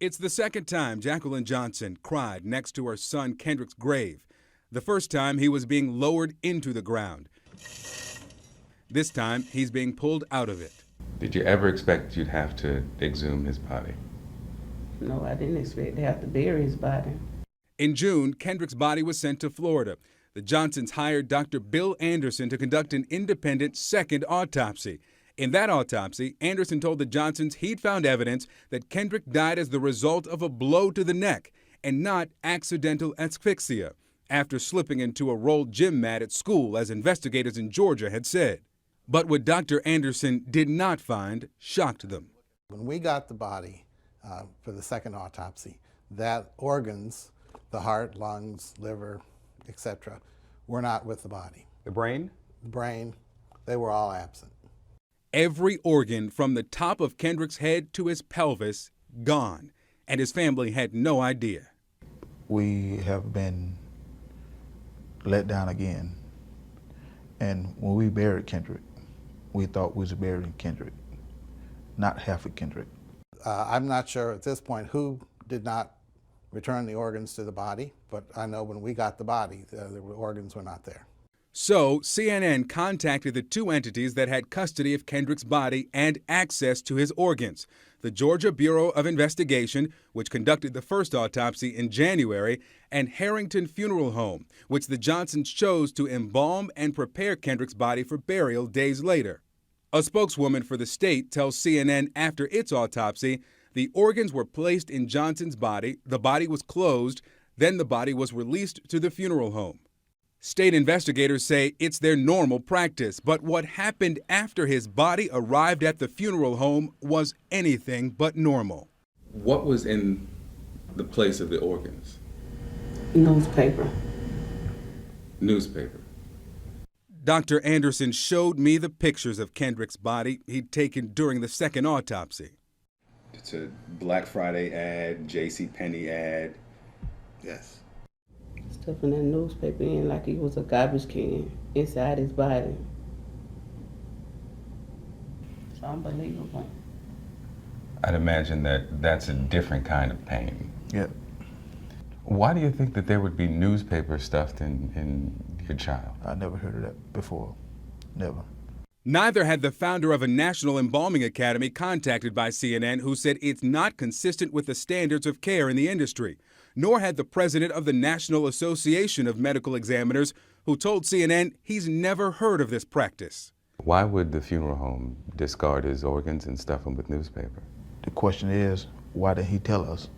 It's the second time Jacqueline Johnson cried next to her son Kendrick's grave. The first time he was being lowered into the ground. This time he's being pulled out of it. Did you ever expect you'd have to exhume his body? No, I didn't expect to have to bury his body. In June, Kendrick's body was sent to Florida. The Johnsons hired Dr. Bill Anderson to conduct an independent second autopsy. In that autopsy, Anderson told the Johnsons he'd found evidence that Kendrick died as the result of a blow to the neck and not accidental asphyxia, after slipping into a rolled gym mat at school, as investigators in Georgia had said. But what Dr. Anderson did not find shocked them. When we got the body for the second autopsy, that organs, the heart, lungs, liver, etc., were not with the body. The brain? The brain, they were all absent. Every organ from the top of Kendrick's head to his pelvis gone, and his family had no idea. We have been let down again. And when we buried Kendrick, we thought we was burying Kendrick, not half of Kendrick. I'm not sure at this point who did not return the organs to the body, but I know when we got the body, the organs were not there. So CNN contacted the two entities that had custody of Kendrick's body and access to his organs: the Georgia Bureau of Investigation, which conducted the first autopsy in January, and Harrington Funeral Home, which the Johnsons chose to embalm and prepare Kendrick's body for burial days later. A spokeswoman for the state tells CNN after its autopsy, the organs were placed in Johnson's body, the body was closed, then the body was released to the funeral home. State investigators say it's their normal practice, but what happened after his body arrived at the funeral home was anything but normal. What was in the place of the organs? Newspaper. Newspaper. Dr. Anderson showed me the pictures of Kendrick's body he'd taken during the second autopsy. It's a Black Friday ad, JCPenney ad. Yes. Stuffing that newspaper in like he was a garbage can inside his body. It's unbelievable. I'd imagine that that's a different kind of pain. Yep. Why do you think that there would be newspaper stuffed in your child? I never heard of that before. Never. Neither had the founder of a National Embalming Academy contacted by CNN, who said it's not consistent with the standards of care in the industry. Nor had the president of the National Association of Medical Examiners, who told CNN he's never heard of this practice. Why would the funeral home discard his organs and stuff them with newspaper? The question is, why did he tell us?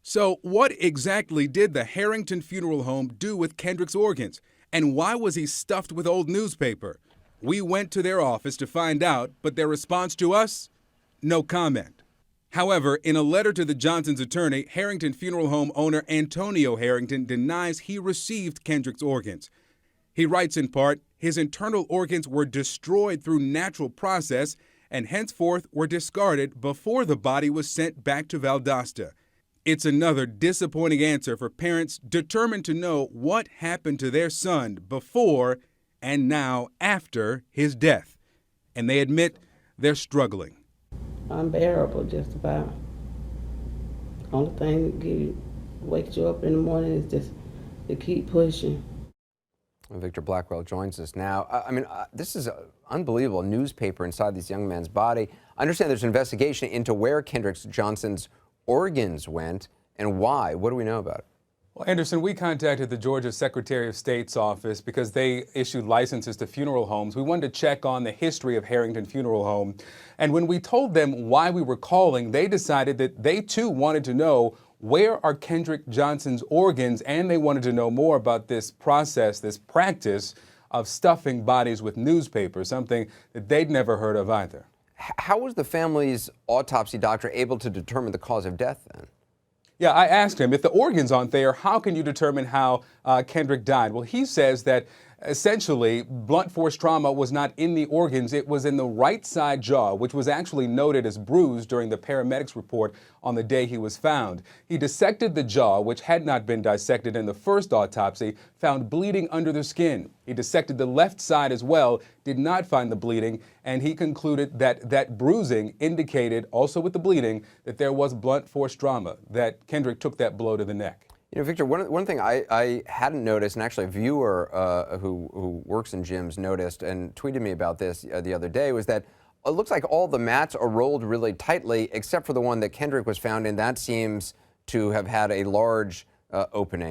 So what exactly did the Harrington Funeral Home do with Kendrick's organs? And why was he stuffed with old newspaper? We went to their office to find out, but their response to us? No comment. However, in a letter to the Johnsons' attorney, Harrington Funeral Home owner Antonio Harrington denies he received Kendrick's organs. He writes in part, his internal organs were destroyed through natural process and henceforth were discarded before the body was sent back to Valdosta. It's another disappointing answer for parents determined to know what happened to their son before and now after his death. And they admit they're struggling. Unbearable, just about. Only thing that wakes you up in the morning is just to keep pushing. Victor Blackwell joins us now. This is unbelievable. Newspaper inside this young man's body. I understand there's an investigation into where Kendrick Johnson's organs went and why. What do we know about it? Well, Anderson, we contacted the Georgia Secretary of State's office because they issued licenses to funeral homes. We wanted to check on the history of Harrington Funeral Home. And when we told them why we were calling, they decided that they too wanted to know where are Kendrick Johnson's organs, and they wanted to know more about this process, this practice of stuffing bodies with newspaper, something that they'd never heard of either. How was the family's autopsy doctor able to determine the cause of death then? Yeah, I asked him, if the organs aren't there, how can you determine how Kendrick died? Well, he says that Essentially, blunt force trauma was not in the organs, it was in the right side jaw, which was actually noted as bruised during the paramedics' report on the day he was found. He dissected the jaw, which had not been dissected in the first autopsy, found bleeding under the skin. He dissected the left side as well, did not find the bleeding, and he concluded that that bruising indicated, also with the bleeding, that there was blunt force trauma, that Kendrick took that blow to the neck. You know, Victor, one thing I hadn't noticed, and actually a viewer who works in gyms noticed and tweeted me about this the other day, was that it looks like all the mats are rolled really tightly, except for the one that Kendrick was found in. That seems to have had a large opening.